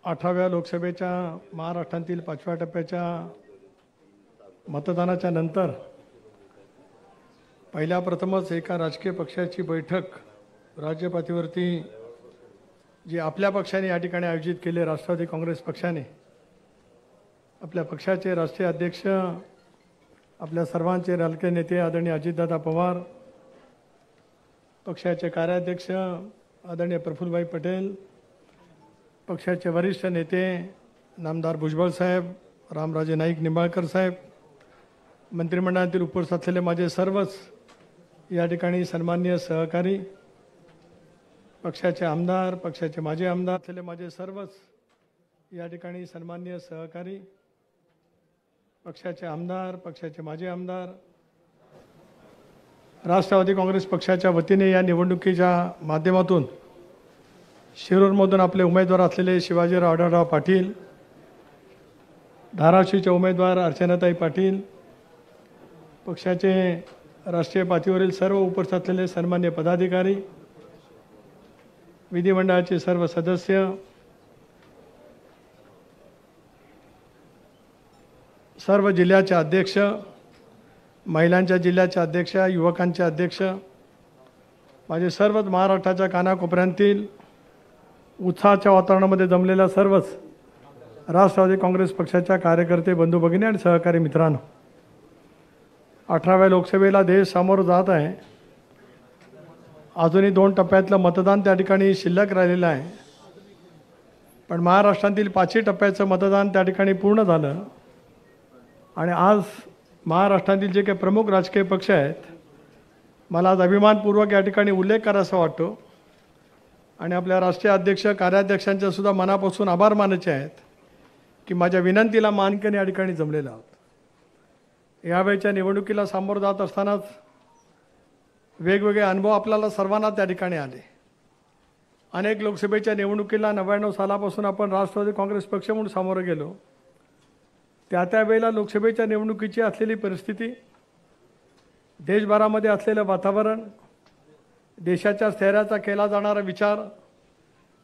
18व्या लोकसभेच्या महाराष्ट्रातील 5व्या टप्प्याच्या मतदानाच्या नंतर पहिल्या प्रथमच एका राजकीय पक्षाची बैठक राज्य पातळीवरती जी आपल्या पक्षाने या ठिकाणी आयोजित केली, राष्ट्रवादी काँग्रेस पक्षाने, आपल्या पक्षाचे राष्ट्रीय अध्यक्ष, आपल्या सर्वांचे राजकीय नेते आदरणीय अजितदादा पवार, पक्षाचे कार्याध्यक्ष आदरणीय प्रफुल्लभाई पटेल, पक्षाचे वरिष्ठ नेते नामदार भुजबळ साहेब, रामराजे नाईक निंबाळकर साहेब, मंत्रिमंडळातील उपस्थित असलेले माझे सर्वच या ठिकाणी सन्माननीय सहकारी, पक्षाचे आमदार, पक्षाचे माजी आमदार असलेले माझे सर्वच या ठिकाणी सन्माननीय सहकारी, पक्षाचे आमदार, पक्षाचे माजी आमदार, राष्ट्रवादी काँग्रेस पक्षाच्या वतीने या निवडणुकीच्या माध्यमातून शिरूरमधून आपले उमेदवार असलेले शिवाजीराव आढळराव पाटील, धाराशिवचे उमेदवार अर्चनाताई पाटील, पक्षाचे राष्ट्रीय पातळीवरील सर्व उपस्थित असलेले सन्मान्य पदाधिकारी, विधिमंडळाचे सर्व सदस्य, सर्व जिल्ह्याचे अध्यक्ष, महिलांच्या जिल्ह्याचे अध्यक्ष, युवकांचे अध्यक्ष, माझे सर्वच महाराष्ट्राच्या कानाकोपऱ्यांतील उत्साहाच्या वातावरणामध्ये जमलेल्या सर्वच राष्ट्रवादी काँग्रेस पक्षाच्या कार्यकर्ते, बंधू भगिनी आणि सहकारी मित्रांनो, 18व्या लोकसभेला देश सामोरं जात आहे. अजूनही 2 टप्प्यातलं मतदान त्या ठिकाणी शिल्लक राहिलेलं आहे, पण महाराष्ट्रातील 5ही टप्प्याचं मतदान त्या ठिकाणी पूर्ण झालं. आणि आज महाराष्ट्रातील जे काही प्रमुख राजकीय पक्ष आहेत, मला आज अभिमानपूर्वक या ठिकाणी उल्लेख करायचा वाटतो आणि आपल्या राष्ट्रीय अध्यक्ष, कार्याध्यक्षांच्या सुद्धा मनापासून आभार मानायचे आहेत की माझ्या विनंतीला मानकने या ठिकाणी जमलेले आहोत. यावेळच्या निवडणुकीला सामोरं जात असतानाच वेगवेगळे अनुभव आपल्याला सर्वांना त्या ठिकाणी आले. अनेक लोकसभेच्या निवडणुकीला 99 सालापासून आपण राष्ट्रवादी काँग्रेस पक्ष म्हणून सामोरं गेलो. त्यावेळेला लोकसभेच्या निवडणुकीची असलेली परिस्थिती, देशभरामध्ये असलेलं वातावरण, देशाच्या स्थैर्याचा केला जाणारा विचार,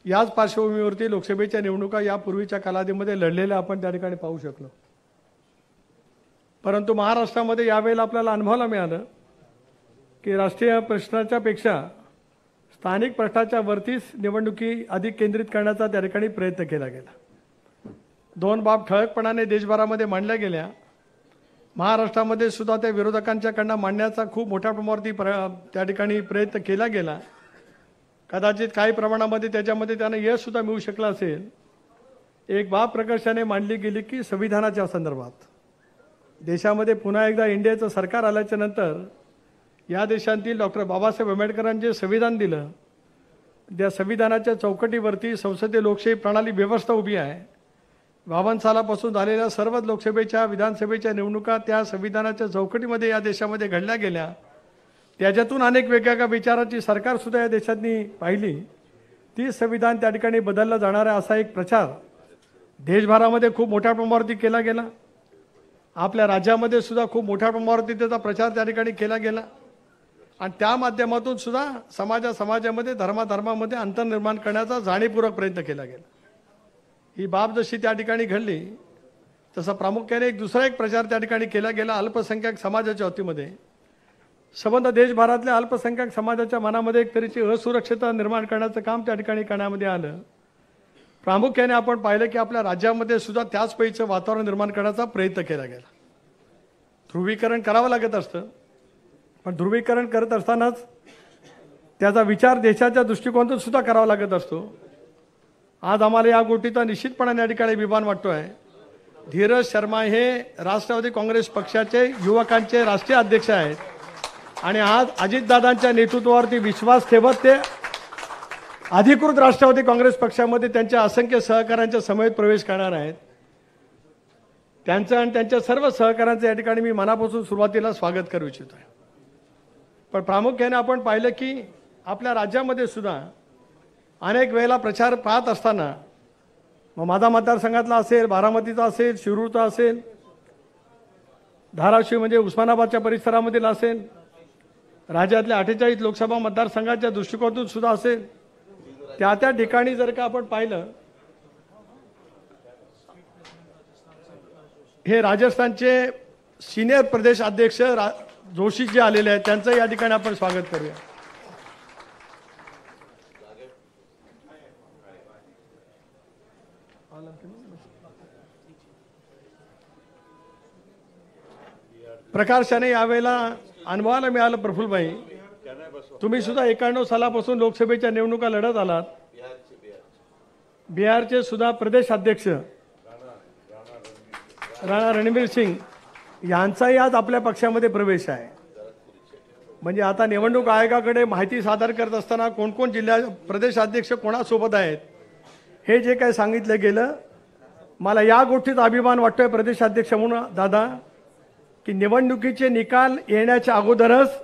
याच पार्श्वभूमीवरती लोकसभेच्या निवडणुका यापूर्वीच्या कालावधीमध्ये लढलेल्या आपण त्या ठिकाणी पाहू शकलो. परंतु महाराष्ट्रामध्ये यावेळेला आपल्याला अनुभवायला मिळालं की राष्ट्रीय प्रश्नाच्या पेक्षा स्थानिक प्रश्नाच्या वरतीच निवडणुकी अधिक केंद्रित करण्याचा त्या ठिकाणी प्रयत्न केला गेला. 2 बाब ठळकपणाने देशभरामध्ये मांडल्या गेल्या. महाराष्ट्रामध्ये सुद्धा त्या विरोधकांच्याकडनं मांडण्याचा खूप मोठ्या प्रमाणावरती त्या ठिकाणी प्रयत्न केला गेला. कदाचित काही प्रमाणामध्ये त्याच्यामध्ये त्यांना यशसुद्धा मिळू शकलं असेल. एक बाब प्रकर्षाने मांडली गेली की संविधानाच्या संदर्भात देशामध्ये पुन्हा एकदा इंडियाचं सरकार आल्याच्या नंतर या देशातील डॉक्टर बाबासाहेब आंबेडकरांनी जे संविधान दिलं, त्या संविधानाच्या चौकटीवरती संसदीय लोकशाही प्रणाली व्यवस्था उभी आहे. 52 सालापासून झालेल्या सर्वच लोकसभेच्या, विधानसभेच्या निवडणुका त्या संविधानाच्या चौकटीमध्ये या देशामध्ये घडल्या गेल्या. त्याच्यातून अनेक वेगवेगळ्या विचाराची सरकारसुद्धा या देशातनी पाहिली. ती संविधान त्या ठिकाणी बदललं जाणार आहे असा एक प्रचार देशभरामध्ये खूप मोठ्या प्रमाणावरती केला गेला. आपल्या राज्यामध्ये सुद्धा खूप मोठ्या प्रमाणावरती त्याचा प्रचार त्या ठिकाणी केला गेला. आणि त्या माध्यमातून सुद्धा समाजामध्ये, धर्मामध्ये अंतर निर्माण करण्याचा जाणीवपूर्वक प्रयत्न केला गेला. ही बाब जशी त्या ठिकाणी घडली, तसा प्रामुख्याने दुसरा एक प्रचार त्या ठिकाणी केला गेला अल्पसंख्याक समाजाच्या वतीमध्ये. संबंध देशभरातल्या अल्पसंख्याक समाजाच्या मनामध्ये एक तऱ्हेची असुरक्षितता निर्माण करण्याचं काम त्या ठिकाणी करण्यामध्ये आलं. प्रामुख्याने आपण पाहिलं की आपल्या राज्यामध्ये सुद्धा त्याच पैचं वातावरण निर्माण करण्याचा प्रयत्न केला गेला. ध्रुवीकरण करावं लागत असतं, पण ध्रुवीकरण करत असतानाच त्याचा विचार देशाच्या दृष्टिकोनातून सुद्धा करावा लागत असतो. आज आम्हाला या गोष्टीचा निश्चितपणाने या ठिकाणी अभिमान वाटतो आहे. धीरज शर्मा हे राष्ट्रवादी काँग्रेस पक्षाचे युवकांचे राष्ट्रीय अध्यक्ष आहेत आणि आज अजितदादांच्या नेतृत्वावरती विश्वास ठेवत ते अधिकृत राष्ट्रवादी काँग्रेस पक्षामध्ये त्यांच्या असंख्य सहकाऱ्यांच्या समेत प्रवेश करणार आहेत. त्यांचं आणि त्यांच्या सर्व सहकाऱ्यांचं या ठिकाणी मी मनापासून सुरुवातीला स्वागत करू इच्छितो आहे. पण प्रामुख्याने आपण पाहिलं की आपल्या राज्यामध्ये सुद्धा अनेक वेळेला प्रचार पाहत असताना, मग माझा मतदारसंघातला असेल, बारामतीचा असेल, शिरूरचा असेल, धाराशिव म्हणजे उस्मानाबादच्या परिसरामधील असेल, राज्यातल्या 48 लोकसभा मतदारसंघाच्या दृष्टिकोनातून सुद्धा असेल, त्या ठिकाणी जर का आपण पाहिलं हे राजस्थानचे सिनियर प्रदेश अध्यक्ष जोशी जे आलेले आहेत त्यांचं या ठिकाणी आपण स्वागत करूया. प्रकर्षाने यावेळेला अनुभवाला मिळालं. प्रफुल्लभाई, तुम्ही सुद्धा 91 सालापासून लोकसभेच्या निवडणुका लढत आलात. बिहारचे सुद्धा प्रदेश अध्यक्ष राणा रणवीर सिंग यांचाही आज आपल्या पक्षामध्ये प्रवेश आहे. म्हणजे आता निवडणूक आयोगाकडे माहिती सादर करत असताना कोण कोण जिल्हा प्रदेश अध्यक्ष कोणासोबत आहेत हे जे काही सांगितलं गेलं, मला या गोष्टीचा अभिमान वाटतोय प्रदेश अध्यक्ष म्हणून दादा, की निवडणुकीचे निकाल येण्याच्या अगोदरच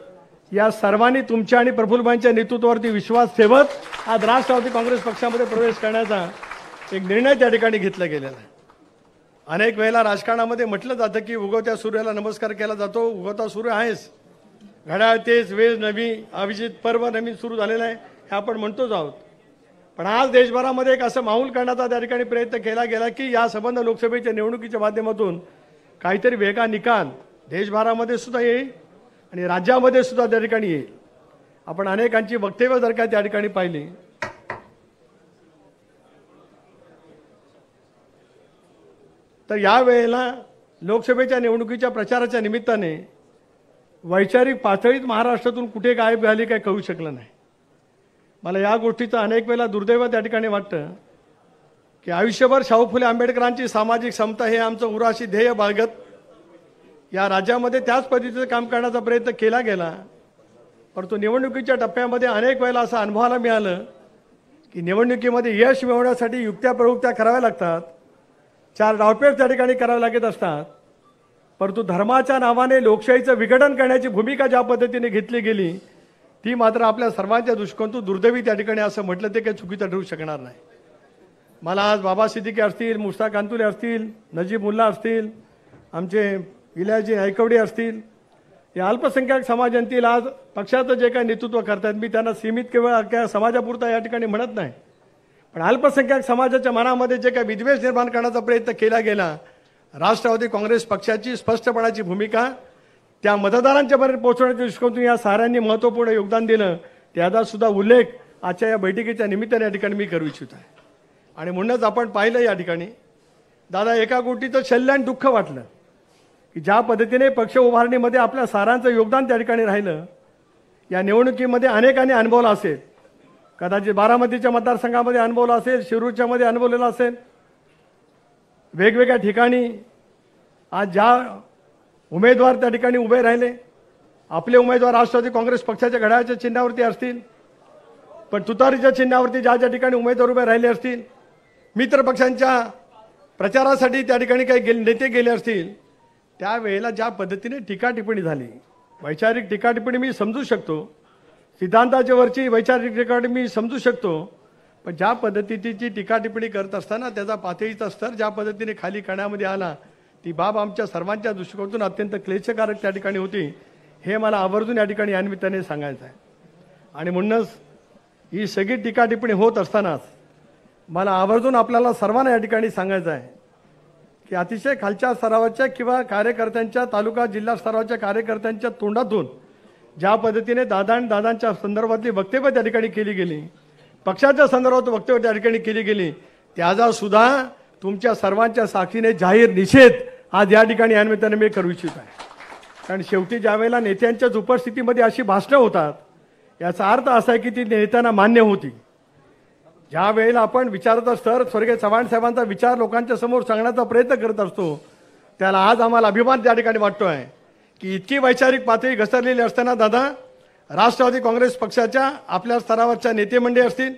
या सर्वांनी तुमच्या आणि प्रफुल्लभाईंच्या नेतृत्वावरती विश्वास ठेवत आज राष्ट्रवादी काँग्रेस पक्षामध्ये प्रवेश करण्याचा एक निर्णय त्या ठिकाणी घेतला गेलेला आहे. अनेक वेळेला राजकारणामध्ये म्हटलं जातं की उगवत्या सूर्याला नमस्कार केला जातो. उगवता सूर्य आहेच, घड्याळ तेच, वेळ नवी, अभिजित पर्व नवीन सुरू झालेलं आहे हे आपण म्हणतोच आहोत. पण आज देशभरामध्ये एक असं माहोल करण्याचा त्या ठिकाणी प्रयत्न केला गेला की या संबंध लोकसभेच्या निवडणुकीच्या माध्यमातून काहीतरी वेगळा निकाल देशभरामध्ये सुद्धा येईल आणि राज्यामध्ये सुद्धा त्या ठिकाणी येईल. आपण अनेकांची वक्तव्य जर का त्या ठिकाणी पाहिली तर यावेळेला लोकसभेच्या निवडणुकीच्या प्रचाराच्या निमित्ताने वैचारिक पातळीत महाराष्ट्रातून कुठे गायब झाली काही कळू शकलं नाही. मला या गोष्टीचं अनेक वेळेला दुर्दैव त्या ठिकाणी वाटतं की आयुष्यभर शाहू फुले आंबेडकरांची सामाजिक समता हे आमचं उराशी ध्येय बाळगत या राज्यामध्ये त्याच पद्धतीचं काम करण्याचा प्रयत्न केला गेला. परंतु निवडणुकीच्या टप्प्यामध्ये अनेक वेळेला असं अनुभवाला मिळालं की निवडणुकीमध्ये यश मिळवण्यासाठी युक्त्या प्रवृत्त्या कराव्या लागतात, 4 डावपेच त्या ठिकाणी करावे लागत असतात. परंतु धर्माच्या नावाने लोकशाहीचं विघटन करण्याची भूमिका ज्या पद्धतीने घेतली गेली ती मात्र आपल्या सर्वांच्या दृष्टिकोनातून दुर्दैवी त्या ठिकाणी असं म्हटलं ते काही चुकीचं ठरू शकणार नाही. मला आज बाबा सिद्दीकी असतील, मुश्ताक अंतुले असतील, नजीब मुल्ला असतील, आमचे इलियाजी नायकवडे असतील, या अल्पसंख्याक समाजांतील आज पक्षाचं जे काही नेतृत्व करतात, मी त्यांना सीमित केवळ त्या समाजापुरता या ठिकाणी म्हणत नाही, पण अल्पसंख्याक समाजाच्या मनामध्ये जे काही विद्वेष निर्माण करण्याचा प्रयत्न केला गेला, राष्ट्रवादी काँग्रेस पक्षाची स्पष्टपणाची भूमिका त्या मतदारांच्या पर्यंत पोहोचवण्याच्या दृष्टिकोनातून या साऱ्यांनी महत्त्वपूर्ण योगदान दिलं, त्याचा सुद्धा उल्लेख आजच्या या बैठकीच्या निमित्ताने या ठिकाणी मी करू इच्छित आहे. आणि म्हणूनच आपण पाहिलं या ठिकाणी दादा एका गोष्टीचं शल्य आणि दुःख वाटलं की ज्या पद्धतीने पक्ष उभारणीमध्ये आपल्या सारांचं योगदान त्या ठिकाणी राहिलं, या निवडणुकीमध्ये अनेकांनी अनुभवलं असेल, कदाचित बारामतीच्या मतदारसंघामध्ये अनुभवलं असेल, शिरूरच्या मध्ये अनुभवलेलं असेल, वेगवेगळ्या ठिकाणी आज ज्या उमेदवार त्या ठिकाणी उभे राहिले, आपले उमेदवार राष्ट्रवादी काँग्रेस पक्षाच्या घड्याळाच्या चिन्हावरती असतील, पण तुतारीच्या चिन्हावरती ज्या ज्या ठिकाणी उमेदवार उभे राहिले असतील, मित्र पक्षांच्या प्रचारासाठी त्या ठिकाणी काही नेते गेले असतील, त्यावेळेला ज्या पद्धतीने टीका टिप्पणी झाली, वैचारिक टीका टिप्पणी मी समजू शकतो, सिद्धांताच्या वरची वैचारिक टीका मी समजू शकतो, पण ज्या पद्धतीची टीका टिप्पणी करत असताना त्याचा पातळीचा स्तर ज्या पद्धतीने खाली करण्यामध्ये आला ती बाब आमच्या सर्वांच्या दृष्टिकोनातून अत्यंत क्लेशकारक त्या ठिकाणी होती. हे मला आवर्जून या ठिकाणी या निमित्ताने सांगायचं आहे. आणि म्हणूनच ही सगळी टीका टिप्पणी होत असतानाच मला आवर्जून आपल्याला सर्वांना या ठिकाणी सांगायचं आहे की अतिशय खालच्या स्तरावरच्या किंवा कार्यकर्त्यांच्या, तालुका जिल्हा स्तरावरच्या कार्यकर्त्यांच्या तोंडातून ज्या पद्धतीने दादा आणि दादांच्या संदर्भातली वक्तव्य त्या ठिकाणी केली गेली, पक्षाच्या संदर्भात वक्तव्य त्या ठिकाणी केली गेली, त्याचा सुद्धा तुमच्या सर्वांच्या साक्षीने जाहीर निषेध आज या ठिकाणी या निमित्ताने मी करू इच्छित आहे. कारण शेवटी ज्या वेळेला नेत्यांच्याच उपस्थितीमध्ये अशी भाषणं होतात याचा अर्थ असा आहे की ती नेत्यांना मान्य होती. ज्या वेळेला आपण विचाराचा स्तर स्वर्गीय चव्हाण साहेबांचा विचार लोकांच्या समोर सांगण्याचा प्रयत्न करत असतो, त्याला आज आम्हाला अभिमान त्या ठिकाणी वाटतो आहे की इतकी वैचारिक पातळी घसरलेली असताना दादा राष्ट्रवादी काँग्रेस पक्षाच्या आपल्या स्तरावरच्या नेते मंडळी असतील,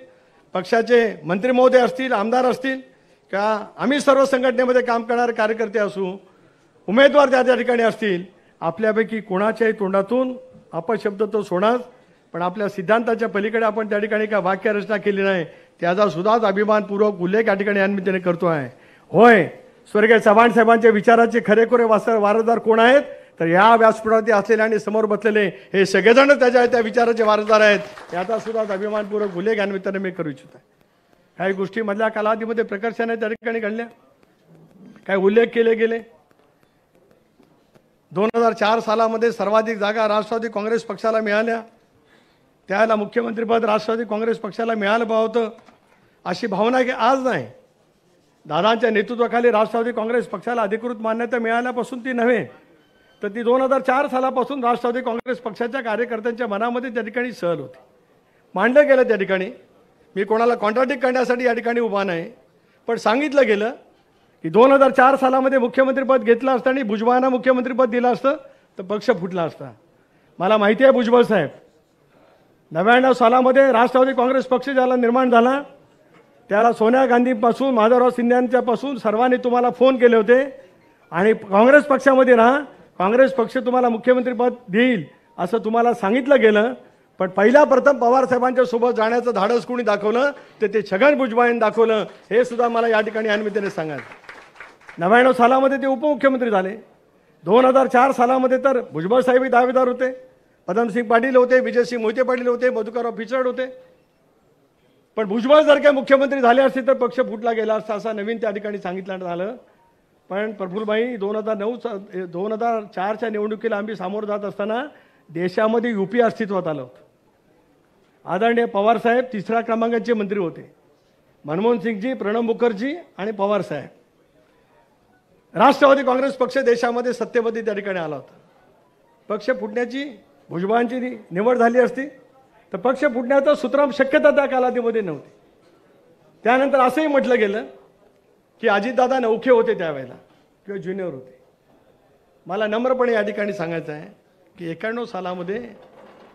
पक्षाचे मंत्री महोदय असतील, आमदार असतील, का आम्ही सर्व संघटनेमध्ये काम करणारे कार्यकर्ते असू, उमेदवार त्या ठिकाणी असतील, आपल्यापैकी कोणाच्याही तोंडातून अपशब्द तो सोडाच, पण आपल्या सिद्धांताच्या पलीकडे आपण त्या ठिकाणी काय वाक्यरचना केली नाही, त्याचा सुद्धा अभिमानपूर्वक उल्लेख या ठिकाणी या निमित्ताने करतो आहे. होय, स्वर्गीय चव्हाण साहेबांच्या विचाराचे खरेखुरे वारसदार कोण आहेत तर या व्यासपीठावरती असलेले आणि समोर बसलेले हे सगळेजण त्या विचाराचे वारसदार आहेत, याचा सुद्धा अभिमानपूर्वक उल्लेख या निमित्ताने मी करू इच्छित आहे. काही गोष्टी मधल्या कालावधीमध्ये प्रकर्षाने त्या ठिकाणी घडल्या, काही उल्लेख केले गेले, 2004 सालामध्ये सर्वाधिक जागा राष्ट्रवादी काँग्रेस पक्षाला मिळाल्या, त्याला मुख्यमंत्रीपद राष्ट्रवादी काँग्रेस पक्षाला मिळालं होतं, अशी भावना की आज नाही. दादांच्या नेतृत्वाखाली राष्ट्रवादी काँग्रेस पक्षाला अधिकृत मान्यता मिळाल्यापासून ती नव्हे, तर ती 2004 सालापासून राष्ट्रवादी काँग्रेस पक्षाच्या कार्यकर्त्यांच्या मनामध्ये त्या ठिकाणी सहल होती. मांडलं गेलं त्या ठिकाणी. मी कोणाला कॉन्ट्राडिक्ट करण्यासाठी या ठिकाणी उभा नाही, पण सांगितलं गेलं की 2004 सालामध्ये मुख्यमंत्रीपद घेतलं असताना भुजबळांना मुख्यमंत्रीपद दिलं असतं तर पक्ष फुटला असता. मला माहिती आहे भुजबळ साहेब, 99 सालामध्ये राष्ट्रवादी काँग्रेस पक्ष ज्याला निर्माण झाला त्याला सोनिया गांधीपासून माधवराव सिंध्यांच्यापासून सर्वांनी तुम्हाला फोन केले होते आणि काँग्रेस पक्षामध्ये राहा, काँग्रेस पक्ष तुम्हाला मुख्यमंत्रीपद देईल असं तुम्हाला सांगितलं गेलं. पण पहिल्या प्रथम पवार साहेबांच्या सोबत जाण्याचं धाडस कोणी दाखवलं तर ते छगन भुजबळांनी दाखवलं. हे सुद्धा मला या ठिकाणी अन्मितेने सांगायचं. 99 सालामध्ये ते उपमुख्यमंत्री झाले. 2004 सालामध्ये तर भुजबळ साहेबही दावेदार होते, पदमसिंग पाटील होते, विजयसिंग मोहिते पाटील होते, मधुकरराव पिचड होते. पण भुजबळ जर काही मुख्यमंत्री झाले असते तर पक्ष फुटला गेला असता असं नवीन त्या ठिकाणी सांगितलं झालं. पण प्रफुल्लभाई 2004च्या निवडणुकीला आम्ही सामोरं जात असताना देशामध्ये युपी अस्तित्वात आलं होतं. आदरणीय पवार साहेब 3ऱ्या क्रमांकाचे मंत्री होते, मनमोहन सिंगजी, प्रणब मुखर्जी आणि पवार साहेब. राष्ट्रवादी काँग्रेस पक्ष देशामध्ये सत्तेमध्ये त्या ठिकाणी आला होता. पक्ष फुटण्याची भुजबळांची निवड झाली असती तर पक्ष फुटण्याचं सूत्रम शक्यता त्या कालावधीमध्ये नव्हती. त्यानंतर असंही म्हटलं गेलं की अजितदादा नौखे होते त्यावेळेला किंवा ज्युनियर होते. मला नम्रपणे या ठिकाणी सांगायचं आहे की 91 सालामध्ये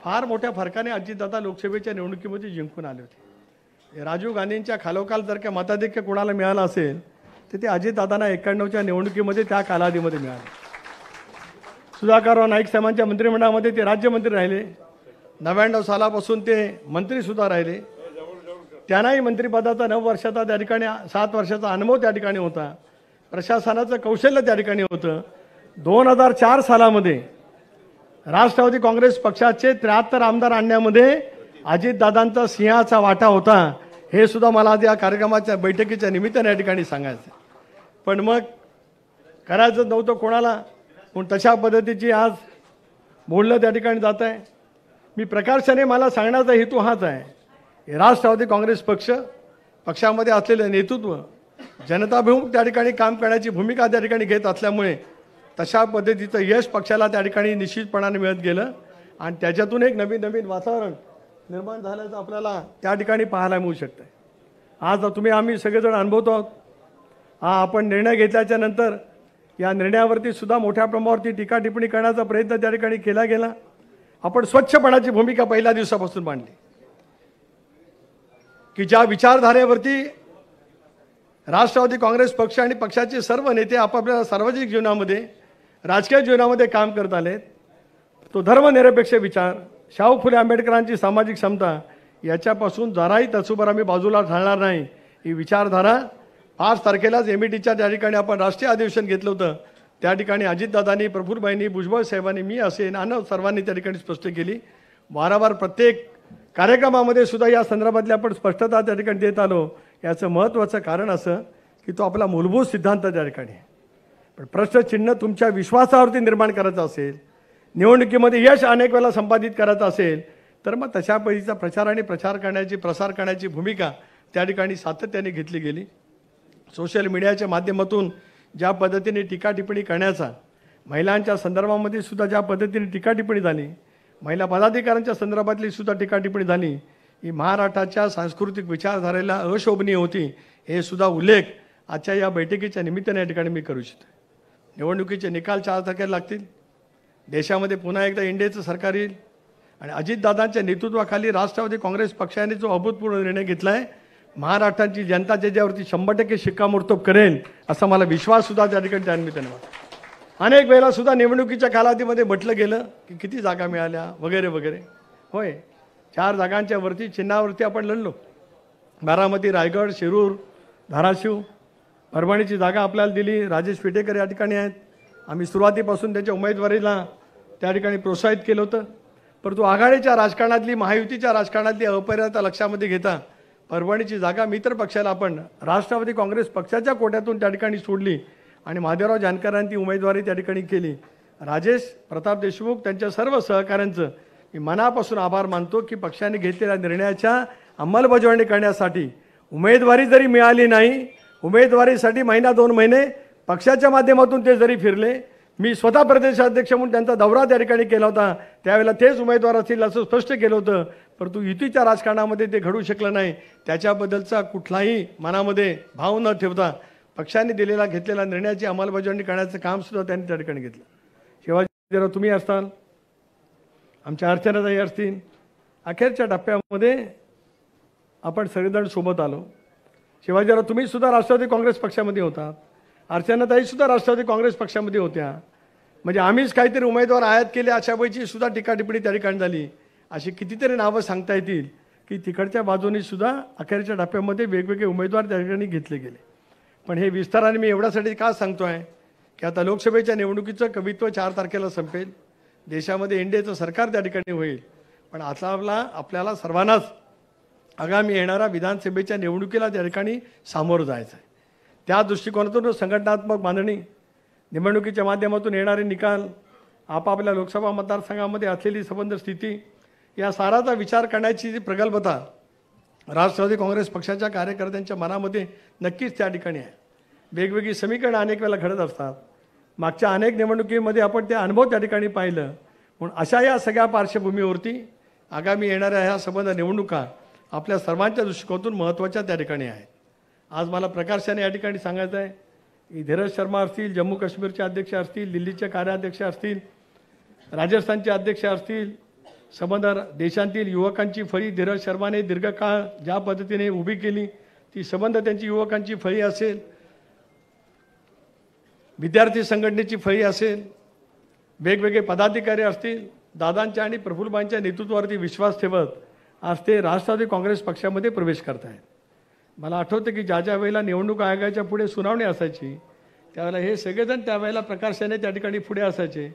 फार मोठ्या फरकाने अजितदादा लोकसभेच्या निवडणुकीमध्ये जिंकून आले होते. राजीव गांधींच्या खालोखाल जर का मताधिक्य कोणाला मिळालं असेल तर ते अजितदादांना 91च्या निवडणुकीमध्ये त्या कालावधीमध्ये मिळाले. सुधाकरराव नाईक साहेबांच्या मंत्रिमंडळामध्ये ते राज्यमंत्री राहिले. 99 सालापासून ते मंत्रीसुद्धा राहिले. त्यांनाही मंत्रिपदाचा 9 वर्षाचा त्या ठिकाणी 7 वर्षाचा अनुभव त्या ठिकाणी होता. प्रशासनाचं कौशल्य त्या ठिकाणी होतं. 2004 सालामध्ये राष्ट्रवादी काँग्रेस पक्षाचे 73 आमदार आणण्यामध्ये अजितदादांचा सिंहाचा वाटा होता. हे सुद्धा मला आज या कार्यक्रमाच्या बैठकीच्या निमित्ताने या ठिकाणी सांगायचं. पण मग करायचं नव्हतं कोणाला, पण तशा पद्धतीची आज बोलणं त्या ठिकाणी जात आहे. मी प्रकर्षाने मला सांगण्याचा हेतू हाच आहे, राष्ट्रवादी काँग्रेस पक्षामध्ये असलेलं नेतृत्व जनताभिमुख त्या ठिकाणी काम करण्याची भूमिका त्या ठिकाणी घेत असल्यामुळे तशा पद्धतीचं यश पक्षाला त्या ठिकाणी निश्चितपणाने मिळत गेलं आणि त्याच्यातून एक नवीन वातावरण निर्माण झाल्याचं आपल्याला त्या ठिकाणी पाहायला मिळू शकतं. आज तुम्ही आम्ही सगळेजण अनुभवतो आहोत. आपण निर्णय घेतल्याच्या नंतर या निर्णयावरती सुद्धा मोठ्या प्रमाणावरती टीका टिप्पणी करण्याचा प्रयत्न त्या ठिकाणी केला गेला. आपण स्वच्छपणाची भूमिका पहिल्या दिवसापासून मांडली की ज्या विचारधारेवरती राष्ट्रवादी काँग्रेस पक्ष आणि पक्षाचे सर्व नेते आपापल्या सार्वजनिक जीवनामध्ये राजकीय जीवनामध्ये काम करत आलेत, तो धर्मनिरपेक्ष विचार, शाहू फुले आंबेडकरांची सामाजिक समता याच्यापासून जराही तसूभर आम्ही बाजूला ठरणार नाही. ही विचारधारा 5 तारखेलाच METच्या त्या ठिकाणी आपण राष्ट्रीय अधिवेशन घेतलं होतं. त्या ठिकाणी अजितदादांनी, प्रफुल्लभाईंनी, भुजबळ साहेबांनी, मी असेन आणि सर्वांनी त्या ठिकाणी स्पष्ट केली. वारंवार प्रत्येक कार्यक्रमामध्ये सुद्धा या संदर्भातली आपण स्पष्टता त्या ठिकाणी देत आलो. याचं महत्त्वाचं कारण असं की तो आपला मूलभूत सिद्धांत त्या ठिकाणी आहे. पण प्रश्नचिन्ह तुमच्या विश्वासावरती निर्माण करायचं असेल, निवडणुकीमध्ये यश अनेक वेळा संपादित करायचं असेल तर मग तशा पद्धतीचा प्रसार करण्याची भूमिका त्या ठिकाणी सातत्याने घेतली गेली. सोशल मीडियाच्या माध्यमातून ज्या पद्धतीने टीका टिप्पणी करण्याचा, महिलांच्या संदर्भामध्ये सुद्धा ज्या पद्धतीने टीका टिप्पणी झाली, महिला पदाधिकाऱ्यांच्या संदर्भातली सुद्धा टीका टिप्पणी झाली, ही महाराष्ट्राच्या सांस्कृतिक विचारधारेला अशोभनीय होती. हे सुद्धा उल्लेख आजच्या या बैठकीच्या निमित्ताने या ठिकाणी मी करू इच्छितो. निवडणुकीचे निकाल 4 तारखेला लागतील. देशामध्ये पुन्हा एकदा इंडियाचं सरकार येईल आणि अजितदादांच्या नेतृत्वाखाली राष्ट्रवादी काँग्रेस पक्षाने जो अभूतपूर्व निर्णय घेतला आहे, महाराष्ट्राची जनता ज्याच्यावरती 100% शिक्कामोर्तब करेल असा मला विश्वास सुद्धा त्या ठिकाणी त्या निमित्ताने वाटतो. अनेक वेळेला सुद्धा निवडणुकीच्या कालावधीमध्ये म्हटलं गेलं की किती जागा मिळाल्या वगैरे वगैरे. होय, 4 जागांच्या वरती चिन्हावरती आपण लढलो. बारामती, रायगड, शिरूर, धाराशिव, परभणीची जागा आपल्याला दिली. राजेश फिटेकर या ठिकाणी आहेत. आम्ही सुरुवातीपासून त्यांच्या उमेदवारीला त्या ठिकाणी प्रोत्साहित केलं होतं. परंतु आघाडीच्या राजकारणातली, महायुतीच्या राजकारणातली अपरिणता लक्षामध्ये घेता परभणीची जागा मित्र पक्षाला आपण राष्ट्रवादी काँग्रेस पक्षाच्या कोट्यातून त्या ठिकाणी सोडली आणि महादेवराव जानकरांनी ती उमेदवारी त्या ठिकाणी केली. राजेश प्रताप देशमुख त्यांच्या सर्व सहकाऱ्यांचं मी मनापासून आभार मानतो की पक्षाने घेतलेल्या निर्णयाच्या अंमलबजावणी करण्यासाठी उमेदवारी जरी मिळाली नाही, उमेदवारीसाठी महिना 2 महिने पक्षाच्या माध्यमातून ते जरी फिरले, मी स्वतः प्रदेशाध्यक्ष म्हणून त्यांचा दौरा त्या ठिकाणी केला होता, त्यावेळेला तेच उमेदवार असतील असं स्पष्ट केलं होतं, परंतु युतीच्या राजकारणामध्ये ते घडू शकलं नाही. त्याच्याबद्दलचा कुठलाही मनामध्ये भाव न ठेवता पक्षाने घेतलेल्या निर्णयाची अंमलबजावणी करण्याचं काम सुद्धा त्यांनी त्या ठिकाणी घेतलं. शिवाजीराव तुम्ही असताल, आमच्या अर्चनाताई असतील, अखेरच्या टप्प्यामध्ये आपण सगळेजण सोबत आलो. शिवाजीराव तुम्ही सुद्धा राष्ट्रवादी काँग्रेस पक्षामध्ये होता, अर्चनाताई सुद्धा राष्ट्रवादी काँग्रेस पक्षामध्ये होत्या. म्हणजे आम्हीच काहीतरी उमेदवार आयात केले अशापैकी सुद्धा टीका टिप्पणी त्या ठिकाणी झाली. अशी कितीतरी नावं सांगता येतील की तिकडच्या बाजूनी सुद्धा अखेरच्या टप्प्यामध्ये वेगवेगळे उमेदवार त्या ठिकाणी घेतले गेले. पण हे विस्ताराने मी एवढ्यासाठी का सांगतो आहे की आता लोकसभेच्या निवडणुकीचं कवित्व 4 तारखेला संपेल, देशामध्ये एनडीएचं सरकार त्या ठिकाणी होईल. पण आता आपल्याला सर्वांनाच आगामी येणाऱ्या विधानसभेच्या निवडणुकीला त्या ठिकाणी सामोरं जायचं आहे. त्या दृष्टिकोनातून संघटनात्मक बांधणी, निवडणुकीच्या माध्यमातून येणारे निकाल, आपापल्या लोकसभा मतदारसंघामध्ये असलेली संबंध स्थिती, या साराचा विचार करण्याची जी प्रगल्भता राष्ट्रवादी काँग्रेस पक्षाच्या कार्यकर्त्यांच्या मनामध्ये नक्कीच त्या ठिकाणी आहे. वेगवेगळी समीकरणं अनेक वेळेला घडत असतात. मागच्या अनेक निवडणुकीमध्ये आपण ते अनुभव त्या ठिकाणी पाहिलं. म्हणून अशा या सगळ्या पार्श्वभूमीवरती आगामी येणाऱ्या ह्या संबंध निवडणुका आपल्या सर्वांच्या दृष्टिकोनातून महत्त्वाच्या त्या ठिकाणी आहेत. आज मला प्रकाशाने या ठिकाणी सांगायचं आहे की धीरज शर्मा असतील, जम्मू काश्मीरचे अध्यक्ष असतील, दिल्लीचे कार्याध्यक्ष असतील, राजस्थानचे अध्यक्ष असतील, संबंध देशांतील युवकांची फळी धीरज शर्माने दीर्घकाळ ज्या पद्धतीने उभी केली, ती संबंध त्यांची युवकांची फळी असेल, विद्यार्थी संघटनेची फळी असेल, वेगवेगळे पदाधिकारी असतील, दादांच्या आणि प्रफुल्लबाईंच्या नेतृत्वावरती विश्वास ठेवत आज ते राष्ट्रवादी काँग्रेस पक्षामध्ये प्रवेश करत आहेत. मला आठवतं की ज्या वेळेला निवडणूक आयोगाच्या पुढे सुनावणी असायची, त्यावेळेला हे सगळेजण त्यावेळेला प्रकाशाने त्या ठिकाणी पुढे असायचे.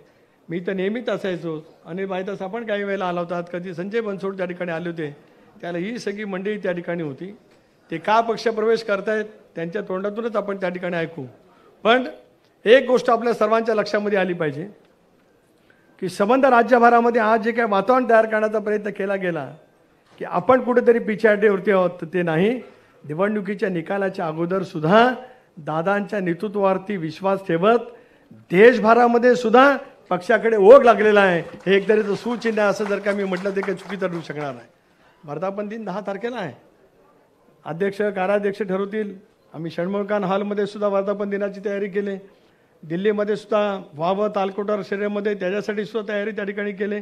मी तर नेहमीच असायचो. आणि माहीतच आपण काही वेळेला आला होतात, कधी संजय बनसोड त्या ठिकाणी आले होते, त्याला ही सगळी मंडळी त्या ठिकाणी होती. ते का पक्षप्रवेश करतायत त्यांच्या तोंडातूनच आपण त्या ठिकाणी ऐकू. पण एक गोष्ट आपल्या सर्वांच्या लक्षामध्ये आली पाहिजे की संबंध राज्यभरामध्ये आज जे काही वातावरण तयार करण्याचा प्रयत्न केला गेला की आपण कुठेतरी पिछाडीवरती आहोत, तर ते नाही. निवडणुकीच्या निकालाच्या अगोदर सुद्धा दादांच्या नेतृत्वावरती विश्वास ठेवत देशभरामध्ये सुद्धा पक्षाकडे ओघ लागलेला आहे. हे एकतरीचं सुचिन्ह आहे. असं जर का मी म्हटलं ते काही चुकीचं ठरू शकणार नाही. वर्धापन दिन 10 तारखेला आहे. अध्यक्ष कार्याध्यक्ष ठरवतील. आम्ही षण्मुखखान हॉलमध्ये सुद्धा वर्धापन दिनाची तयारी केली. दिल्लीमध्ये सुद्धा व्हावं तालकोटर शहरामध्ये त्याच्यासाठी सुद्धा तयारी त्या ठिकाणी केली.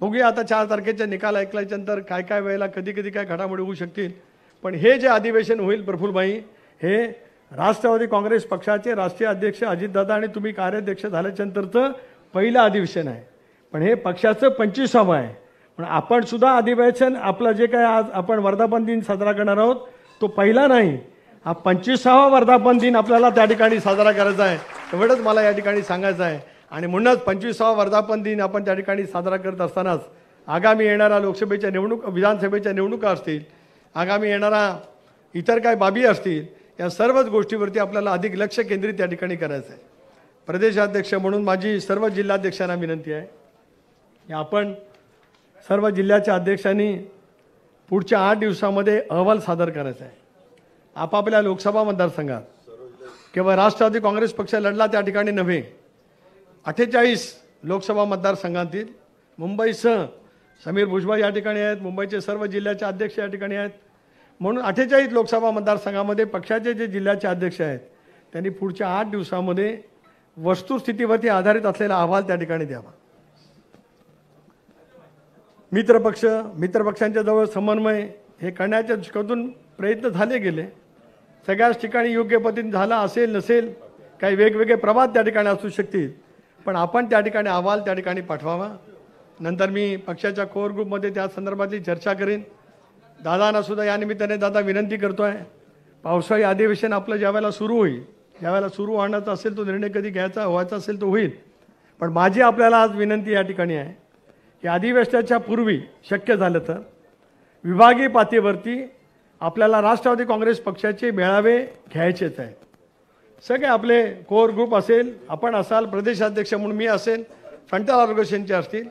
बघूया आता 4 तारखेचा निकाल ऐकल्याच्यानंतर काय काय वेळेला कधी कधी काय घडामोडी होऊ शकतील. पण हे जे अधिवेशन होईल प्रफुल्लबाई, हे राष्ट्रवादी काँग्रेस पक्षाचे राष्ट्रीय अध्यक्ष अजितदादा आणि तुम्ही कार्याध्यक्ष झाल्याच्यानंतरचं पहिलं अधिवेशन आहे. पण हे पक्षाचं 25वां आहे. पण आपण सुद्धा अधिवेशन आपलं जे काय आज आपण वर्धापन दिन साजरा करणार आहोत तो पहिला नाही, हा 25वां वर्धापन दिन आपल्याला त्या ठिकाणी साजरा करायचा आहे. एवढंच मला या ठिकाणी सांगायचं आहे. आणि म्हणूनच 25वां वर्धापन दिन आपण त्या ठिकाणी साजरा करत असतानाच आगामी येणाऱ्या लोकसभेच्या विधानसभेच्या निवडणुका असतील, आगामी येणारा इतर काय बाबी असतील, या सर्वच गोष्टीवरती आपल्याला अधिक लक्ष केंद्रित त्या ठिकाणी करायचं आहे. प्रदेशाध्यक्ष म्हणून माझी सर्व जिल्हाध्यक्षांना विनंती आहे की आपण सर्व जिल्ह्याच्या अध्यक्षांनी पुढच्या 8 दिवसामध्ये अहवाल सादर करायचा आहे. आपापल्या लोकसभा मतदारसंघात केवळ राष्ट्रवादी काँग्रेस पक्ष लढला त्या ठिकाणी नव्हे, 48 लोकसभा मतदारसंघातील मुंबईसह समीर भुजबळ या ठिकाणी आहेत, मुंबईचे सर्व जिल्ह्याचे अध्यक्ष या ठिकाणी आहेत. म्हणून 48 लोकसभा मतदारसंघामध्ये पक्षाचे जे जिल्ह्याचे अध्यक्ष आहेत त्यांनी पुढच्या 8 दिवसामध्ये वस्तुस्थितीवरती आधारित असलेला अहवाल त्या ठिकाणी द्यावा. मित्रपक्षांच्या जवळ समन्वय हे करण्याच्या दृष्टीकोनातून प्रयत्न झाले गेले. सगळ्याच ठिकाणी योग्य पद्धतीने झाला असेल नसेल, काही वेगवेगळे प्रवाद त्या ठिकाणी असू शकतील, पण आपण त्या ठिकाणी अहवाल त्या ठिकाणी पाठवावा. नंतर मी पक्षाच्या कोर ग्रुपमध्ये त्या संदर्भातली चर्चा करेन. दादांना सुद्धा या निमित्ताने दादा विनंती करतो आहे, पावसाळी अधिवेशन आपलं ज्यावेळेला सुरू होईल, ज्यावेळेला सुरू होण्याचा असेल तो निर्णय कधी व्हायचा असेल तो होईल. पण माझी आपल्याला आज विनंती या ठिकाणी आहे की अधिवेशनाच्या पूर्वी शक्य झालं तर विभागीय पातळीवरती आपल्याला राष्ट्रवादी काँग्रेस पक्षाचे मेळावे घ्यायचेच आहेत. सगळे आपले कोर ग्रुप असेल, आपण असाल, प्रदेशाध्यक्ष म्हणून मी असेल, फ्रंटल ऑर्गनायझेशनचे असतील,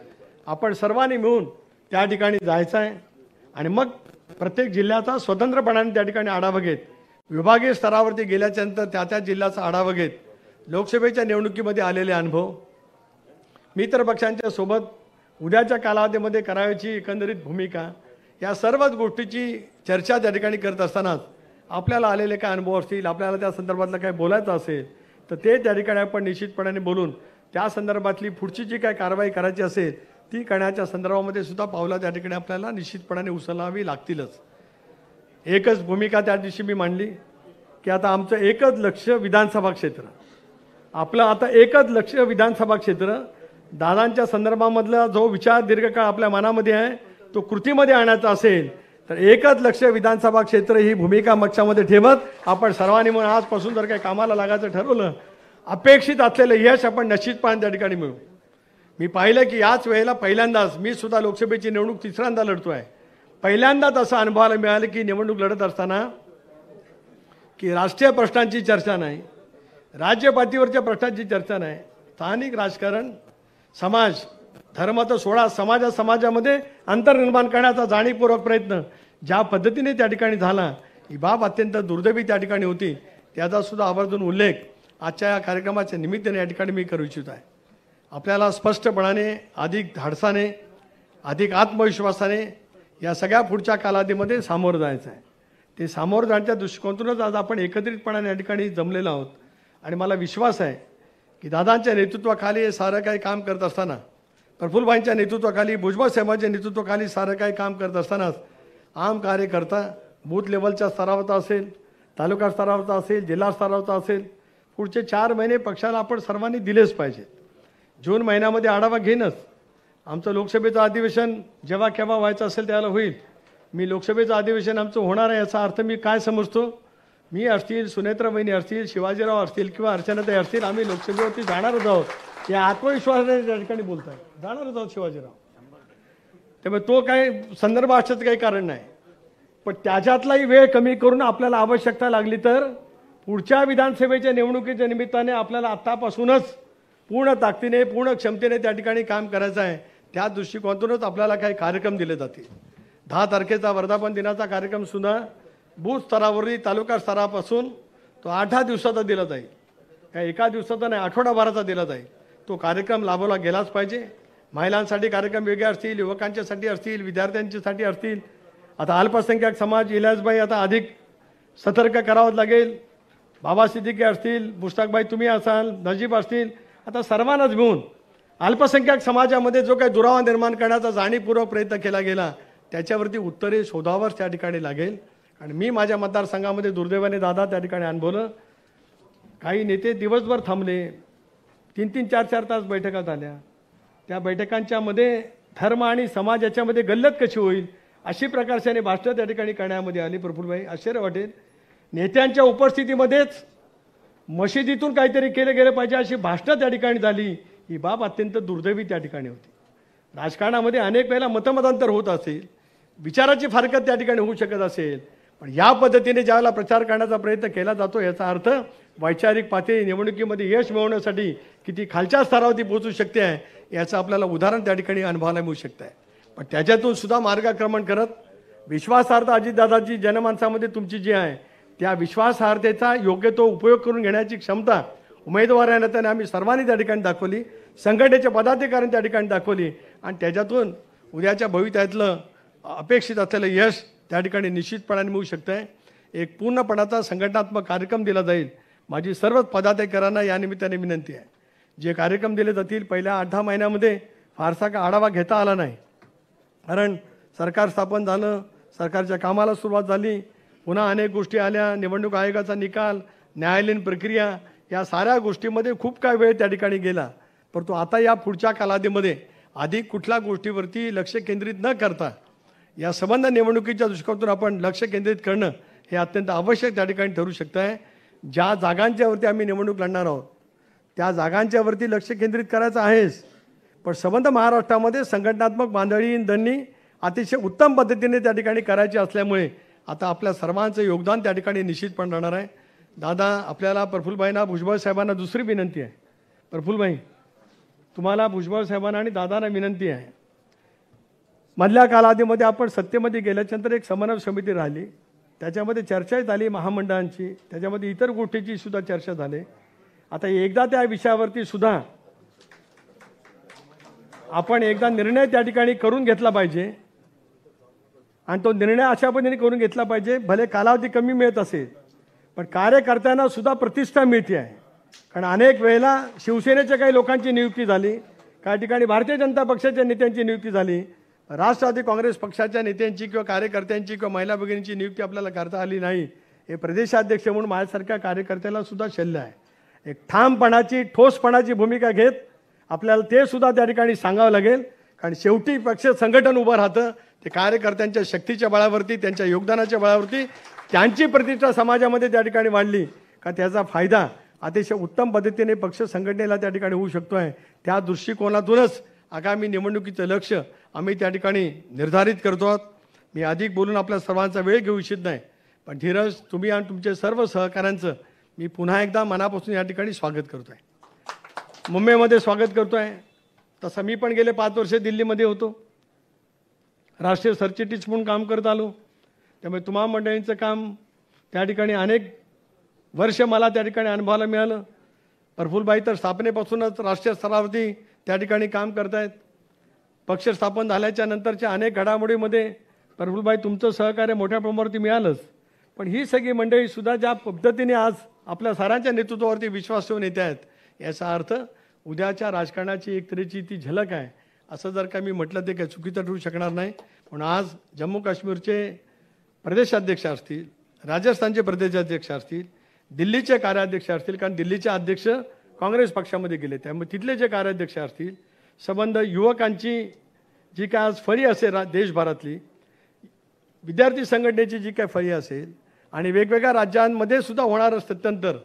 आपण सर्वांनी मिळून त्या ठिकाणी जायचं आहे आणि मग प्रत्येक जिल्ह्याचा स्वतंत्रपणाने त्या ठिकाणी आढावा घेत, विभागीय स्तरावरती गेल्याच्यानंतर त्या त्या आढावा घेत, लोकसभेच्या निवडणुकीमध्ये आलेले अनुभव, मित्र पक्षांच्या सोबत उद्याच्या कालावधीमध्ये करायची एकंदरीत भूमिका, या सर्वच गोष्टीची चर्चा त्या ठिकाणी करत असतानाच आपल्याला आलेले काय अनुभव असतील, आपल्याला त्या संदर्भातलं काय बोलायचं असेल तर ते त्या ठिकाणी आपण निश्चितपणाने बोलून त्या संदर्भातली पुढची जी काय कारवाई करायची असेल ती करण्याच्या संदर्भामध्ये सुद्धा पावलं त्या ठिकाणी आपल्याला निश्चितपणाने उचलावी लागतीलच. एकच भूमिका त्या दिवशी मी मांडली की आता आमचं एकच लक्ष विधानसभा क्षेत्र, आपलं आता एकच लक्ष विधानसभा क्षेत्र, दादांच्या संदर्भामधला जो विचार दीर्घकाळ आपल्या मनामध्ये आहे तो कृतीमध्ये आणायचा असेल तर एकच लक्ष विधानसभा क्षेत्र ही भूमिका मक्षामध्ये ठेवत आपण सर्वांनी म्हणून आजपासून जर काही कामाला लागायचं ठरवलं, अपेक्षित असलेलं यश आपण निश्चितपणे त्या ठिकाणी मिळू. मी पाहिलं की याच वेळेला पहिल्यांदाच मी सुद्धा लोकसभेची निवडणूक तिसऱ्यांदा लढतो आहे. पहिल्यांदाच असं अनुभवायला मिळालं की निवडणूक लढत असताना की राष्ट्रीय प्रश्नांची चर्चा नाही, राज्य पातळीवरच्या प्रश्नांची चर्चा नाही, स्थानिक राजकारण, समाज, धर्म तर सोडा, समाजामध्ये अंतर निर्माण करण्याचा जाणीवपूर्वक प्रयत्न ज्या पद्धतीने त्या ठिकाणी झाला ही बाब अत्यंत दुर्दैवी त्या ठिकाणी होती. त्याचा सुद्धा आवर्जून उल्लेख आजच्या या कार्यक्रमाच्या निमित्ताने या ठिकाणी मी करू इच्छित आहे. आपल्याला स्पष्टपणाने, अधिक धाडसाने, अधिक आत्मविश्वासाने या सगळ्या पुढच्या कालावधीमध्ये सामोरं जायचं आहे. ते सामोरं जाण्याच्या दृष्टिकोनातूनच आज आपण एकत्रितपणाने या ठिकाणी जमलेलो आहोत आणि मला विश्वास आहे की दादांच्या नेतृत्वाखाली हे सारं काही काम करत असताना, प्रफुल्लभाईंच्या नेतृत्वाखाली, भुजबळ साहेबांच्या नेतृत्वाखाली सारं काही काम करत असतानाच आम कार्यकर्ता बूथ लेवलच्या स्तरावरचा असेल, तालुका स्तरावरचा असेल, जिल्हा स्तरावरचा असेल, पुढचे 4 महिने पक्षाला आपण सर्वांनी दिलेच पाहिजेत. जून महिन्यामध्ये आढावा घेणंच आमचं लोकसभेचं अधिवेशन जेव्हा केव्हा व्हायचं असेल त्याला होईल. मी लोकसभेचं अधिवेशन आमचं होणार आहे याचा अर्थ मी काय समजतो, मी असतील, सुनेत्रा वहिनी असतील, शिवाजीराव असतील किंवा अर्चनाताई असतील, आम्ही लोकसभेवरती जाणारच आहोत या आत्मविश्वासाने त्या ठिकाणी बोलत आहे. जाणारच आहोत शिवाजीराव. त्यामुळे तो काही संदर्भ असण्याचं काही कारण नाही, पण त्याच्यातलाही वेळ कमी करून आपल्याला आवश्यकता लागली तर पुढच्या विधानसभेच्या निवडणुकीच्या निमित्ताने आपल्याला आत्तापासूनच पूर्ण ताकदीने, पूर्ण क्षमतेने त्या ठिकाणी काम करायचं आहे. त्या दृष्टिकोनातूनच आपल्याला काही कार्यक्रम दिले जातील. 10 तारखेचा वर्धापन दिनाचा कार्यक्रम सुद्धा बूथ स्तरावरील तालुका स्तरापासून तो 8 दिवसाचा दिला जाईल, काही एका दिवसाचा नाही, आठवडाभराचा दिला जाईल. तो कार्यक्रम लाभवला गेलाच पाहिजे. महिलांसाठी कार्यक्रम वेगळे असतील, युवकांच्यासाठी असतील, विद्यार्थ्यांच्यासाठी असतील. आता अल्पसंख्याक समाज, इलाजबाई आता अधिक सतर्क करावं लागेल. बाबा सिद्दीकी असतील, मुश्ताकबाई तुम्ही असाल, नजीब असतील, आता सर्वांनाच मिळून अल्पसंख्याक समाजामध्ये जो काही दुरावा निर्माण करण्याचा जाणीवपूर्वक प्रयत्न केला गेला त्याच्यावरती उत्तरे शोधावर त्या ठिकाणी लागेल. आणि मी माझ्या मतदारसंघामध्ये दुर्दैवाने दादा त्या ठिकाणी अनुभवलं, काही नेते दिवसभर थांबले, 3-3, 4-4 तास बैठका झाल्या. त्या बैठकांच्या मध्ये धर्म आणि समाज याच्यामध्ये गल्लत कशी होईल अशी प्रकारच्याने भाषणं त्या ठिकाणी करण्यामध्ये आली. प्रफुल्लभाई, आश्चर्य वाटेल, नेत्यांच्या उपस्थितीमध्येच मशिदीतून काहीतरी केलं गेलं पाहिजे अशी भाषणं त्या ठिकाणी झाली. ही बाब अत्यंत दुर्दैवी त्या ठिकाणी होती. राजकारणामध्ये अनेक वेळेला मतमतांतर होत असेल, विचाराची फारकत त्या ठिकाणी होऊ शकत असेल, पण या पद्धतीने ज्यावेळेला प्रचार करण्याचा प्रयत्न केला जातो याचा अर्थ वैचारिक पातळी निवडणुकीमध्ये यश मिळवण्यासाठी किती खालच्या स्तरावरती पोहोचू शकते आहे याचं आपल्याला उदाहरण त्या ठिकाणी अनुभवायला मिळू शकतं आहे. पण त्याच्यातून सुद्धा मार्गक्रमण करत विश्वासार्हता अजितदादाची जनमानसामध्ये तुमची जी आहे त्या विश्वासार्हतेचा योग्य तो उपयोग करून घेण्याची क्षमता उमेदवारांना त्याने आम्ही सर्वांनी त्या ठिकाणी दाखवली, संघटनेच्या पदाधिकाऱ्यांनी त्या ठिकाणी दाखवली आणि त्याच्यातून उद्याच्या भवितव्यातलं अपेक्षित असलेलं यश त्या ठिकाणी निश्चितपणाने मिळू शकतं आहे. एक पूर्णपणाचा संघटनात्मक कार्यक्रम दिला जाईल. माझी सर्वच पदाधिकाऱ्यांना या निमित्ताने विनंती आहे, जे कार्यक्रम दिले जातील पहिल्या 8-10 महिन्यामध्ये फारसा का आढावा घेता आला नाही, कारण सरकार स्थापन झालं, सरकारच्या कामाला सुरुवात झाली, पुन्हा अनेक गोष्टी आल्या, निवडणूक आयोगाचा निकाल, न्यायालयीन प्रक्रिया, या साऱ्या गोष्टीमध्ये खूप काय वेळ त्या ठिकाणी गेला. परंतु आता या पुढच्या कालावधीमध्ये अधिक कुठल्या गोष्टीवरती लक्ष केंद्रित न करता या संबंध निवडणुकीच्या दृष्टिकोनातून आपण लक्ष केंद्रित करणं हे अत्यंत आवश्यक त्या ठिकाणी ठरू शकतं आहे. ज्या जागांच्यावरती आम्ही निवडणूक लढणार आहोत त्या जागांच्यावरती लक्ष केंद्रित करायचं आहेच, पण संबंध महाराष्ट्रामध्ये संघटनात्मक बांधणी अतिशय उत्तम पद्धतीने त्या ठिकाणी करायची असल्यामुळे आता आपल्या सर्वांचं योगदान त्या ठिकाणी निश्चितपणे राहणार आहे. दादा, आपल्याला प्रफुल्लभाईंना, भुजबळ साहेबांना दुसरी विनंती आहे. प्रफुल्लभाई, तुम्हाला भुजबळ साहेबांना आणि दादांना विनंती आहे, मधल्या कालावधीमध्ये आपण सत्तेमध्ये गेल्याच्यानंतर एक समन्वय समिती राहिली, त्याच्यामध्ये चर्चा झाली महामंडळांची, त्याच्यामध्ये इतर गोष्टीची सुद्धा चर्चा झाली. आता एकदा त्या विषयावरती सुद्धा आपण एकदा निर्णय त्या ठिकाणी करून घेतला पाहिजे आणि तो निर्णय अशा पद्धतीने करून घेतला पाहिजे, भले कालावधी कमी मिळत असेल पण कार्यकर्त्यांना सुद्धा प्रतिष्ठा मिळते आहे. कारण अनेक वेळेला शिवसेनेच्या काही लोकांची नियुक्ती झाली, काही ठिकाणी भारतीय जनता पक्षाच्या नेत्यांची नियुक्ती झाली, राष्ट्रवादी काँग्रेस पक्षाच्या नेत्यांची किंवा कार्यकर्त्यांची किंवा महिला भगिनींची नियुक्ती आपल्याला करता आली नाही. हे प्रदेशाध्यक्ष म्हणून माझ्यासारख्या कार्यकर्त्याला सुद्धा शल्य आहे. एक ठामपणाची ठोसपणाची भूमिका घेत आपल्याला ते सुद्धा त्या ठिकाणी सांगावं लागेल. कारण शेवटी पक्ष संघटन उभं राहतं ते कार्यकर्त्यांच्या शक्तीच्या बळावरती, त्यांच्या योगदानाच्या बळावरती. त्यांची प्रतिष्ठा समाजामध्ये त्या ठिकाणी वाढली का त्याचा फायदा अतिशय उत्तम पद्धतीने पक्ष संघटनेला त्या ठिकाणी होऊ शकतो आहे. त्या दृष्टिकोनातूनच आगामी निवडणुकीचं लक्ष आम्ही त्या ठिकाणी निर्धारित करतो आहोत. मी अधिक बोलून आपल्या सर्वांचा वेळ घेऊ इच्छित नाही, पण धीरज, तुम्ही आणि तुमचे सर्व सहकाऱ्यांचं मी पुन्हा एकदा मनापासून या ठिकाणी स्वागत करतो आहे. मुंबईमध्ये स्वागत करतो आहे. तसं मी पण गेले 5 वर्ष दिल्लीमध्ये होतो, राष्ट्रीय सरचिटणीस म्हणून काम करत आलो. त्यामुळे तुम्हा मंडळींचं काम त्या ठिकाणी अनेक वर्ष मला त्या ठिकाणी अनुभवायला मिळालं. प्रफुल्लभाई तर स्थापनेपासूनच राष्ट्रीय स्तरावरती त्या ठिकाणी काम करत आहेत. पक्ष स्थापन झाल्याच्या नंतरच्या अनेक घडामोडीमध्ये प्रफुल्लभाई तुमचं सहकार्य मोठ्या प्रमाणावरती मिळालंच. पण ही सगळी मंडळीसुद्धा ज्या पद्धतीने आज आपल्या सारांच्या नेतृत्वावरती विश्वास ठेवून येत आहेत, याचा अर्थ उद्याच्या राजकारणाची एक तऱ्हेची ती झलक आहे. असं जर का मी म्हटलं ते काही चुकीचं ठरू शकणार नाही. पण आज जम्मू काश्मीरचे प्रदेशाध्यक्ष असतील, राजस्थानचे प्रदेशाध्यक्ष असतील, दिल्लीचे कार्याध्यक्ष असतील, कारण दिल्लीचे अध्यक्ष काँग्रेस पक्षामध्ये गेले, त्यामुळे तिथले जे कार्याध्यक्ष असतील, संबंध युवकांची जी काय आज फळी असेल देशभरातली, विद्यार्थी संघटनेची जी काय फळी असेल आणि वेगवेगळ्या राज्यांमध्ये सुद्धा होणारं सत्यानंतर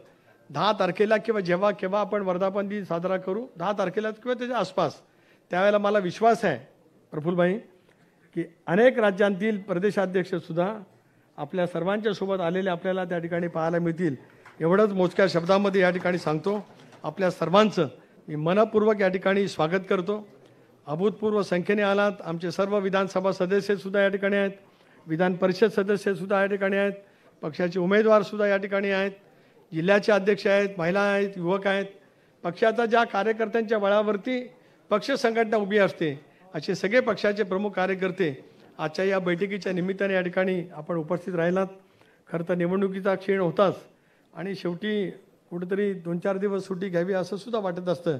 10 तारखेला किंवा जेव्हा केव्हा आपण वर्धापन दिन साजरा करू, 10 तारखेला किंवा त्याच्या आसपास, त्यावेळेला मला विश्वास आहे प्रफुल्लभाई की अनेक राज्यांतील प्रदेशाध्यक्षसुद्धा आपल्या सर्वांच्या सोबत आलेले आपल्याला त्या ठिकाणी पाहायला मिळतील. एवढंच मोजक्या शब्दामध्ये या ठिकाणी सांगतो. आपल्या सर्वांचं मी मनपूर्वक या ठिकाणी स्वागत करतो. अभूतपूर्व संख्येने आलात. आमचे सर्व विधानसभा सदस्यसुद्धा या ठिकाणी आहेत, विधान परिषद सदस्यसुद्धा या ठिकाणी आहेत, पक्षाचे उमेदवारसुद्धा या ठिकाणी आहेत, जिल्ह्याचे अध्यक्ष आहेत, महिला आहेत, युवक आहेत. पक्षाचा ज्या कार्यकर्त्यांच्या बळावरती पक्ष संघटना उभी असते असे सगळे पक्षाचे प्रमुख कार्यकर्ते आजच्या या बैठकीच्या निमित्ताने या ठिकाणी आपण उपस्थित राहिलात. खरं तर निवडणुकीचा क्षीण होताच आणि शेवटी कुठेतरी 2-4 दिवस सुट्टी घ्यावी असं सुद्धा वाटत असतं.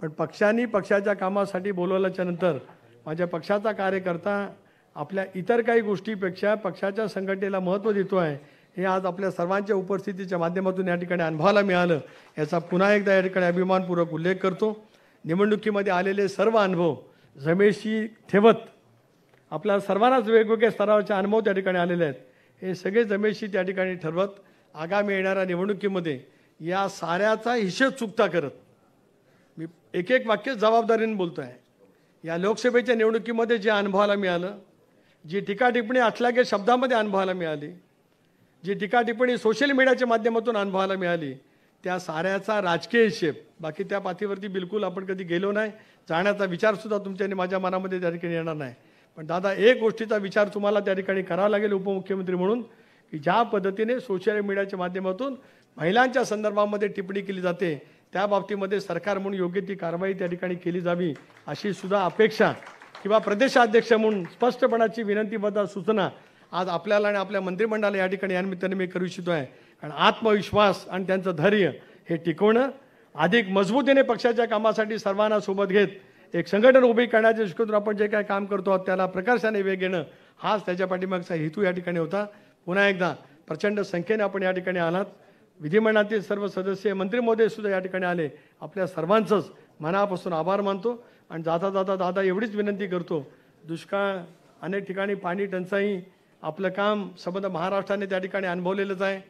पण पक्षांनी पक्षाच्या कामासाठी बोलवल्याच्या नंतर माझ्या पक्षाचा कार्यकर्ता आपल्या इतर काही गोष्टीपेक्षा पक्षाच्या संघटनेला महत्त्व देतो आहे, हे आज आपल्या सर्वांच्या उपस्थितीच्या माध्यमातून या ठिकाणी अनुभवायला मिळालं. याचा पुन्हा एकदा या ठिकाणी अभिमानपूर्वक उल्लेख करतो. निवडणुकीमध्ये आलेले सर्व अनुभव जमेशी ठेवत आपल्या सर्वांनाच वेगवेगळ्या स्तरावरचे अनुभव त्या ठिकाणी आलेले आहेत. हे सगळे जमेशी त्या ठिकाणी ठरवत आगामी येणाऱ्या निवडणुकीमध्ये या साऱ्याचा हिशेब चुकता करत मी एक वाक्य जबाबदारीने बोलतो आहे. या लोकसभेच्या निवडणुकीमध्ये जे अनुभवाला मिळालं, जी टीकाटिप्पणी असल्यागे शब्दामध्ये अनुभवाला मिळाली, जी टीकाटिप्पणी सोशल मीडियाच्या माध्यमातून अनुभवाला मिळाली, त्या साऱ्याचा राजकीय हिशेब, बाकी त्या पातळीवरती बिलकुल आपण कधी गेलो नाही, जाण्याचा विचारसुद्धा तुमच्याने माझ्या मनामध्ये त्या ठिकाणी येणार नाही. पण दादा, एक गोष्टीचा विचार तुम्हाला त्या ठिकाणी करावा लागेल उपमुख्यमंत्री म्हणून, की ज्या पद्धतीने सोशल मीडियाच्या माध्यमातून महिलांच्या संदर्भामध्ये टिप्पणी केली जाते, त्या बाबतीमध्ये सरकार म्हणून योग्य ती कारवाई त्या ठिकाणी केली जावी अशी सुद्धा अपेक्षा किंवा प्रदेशाध्यक्ष म्हणून स्पष्टपणाची विनंतीबद्ध सूचना आज आपल्याला आणि आपल्या मंत्रिमंडळाला या ठिकाणी या निमित्ताने मी करू इच्छितो आहे. कारण आत्मविश्वास आणि त्यांचं धैर्य हे टिकवणं, अधिक मजबूतीने पक्षाच्या कामासाठी सर्वांना सोबत घेत एक संघटन उभी करण्याच्या दृष्टीकोनातून आपण जे काय काम करतो आहोत त्याला प्रकर्षाने वेग घेणं, हाच त्याच्या पाठीमागचा हेतू या ठिकाणी होता. पुन्हा एकदा प्रचंड संख्येने आपण या ठिकाणी आलात. विधिमंडळातील सर्व सदस्य, मंत्री महोदय सुद्धा या ठिकाणी आले. आपल्या सर्वांचंच मनापासून आभार मानतो. आणि जाता जाता दादा एवढीच विनंती करतो, दुष्काळ, अनेक ठिकाणी पाणी टंचाई, आपलं काम संबंध महाराष्ट्राने त्या ठिकाणी अनुभवलेलंच आहे.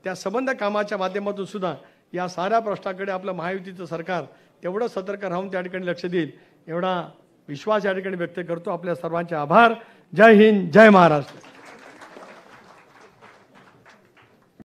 त्या संबंध कामाच्या माध्यमातून सुद्धा या साऱ्या प्रश्नाकडे आपलं महायुतीचं सरकार तेवढं सतर्क राहून त्या ठिकाणी लक्ष देईल, एवढा विश्वास या ठिकाणी व्यक्त करतो. आपल्या सर्वांचे आभार. जय हिंद, जय महाराष्ट्र.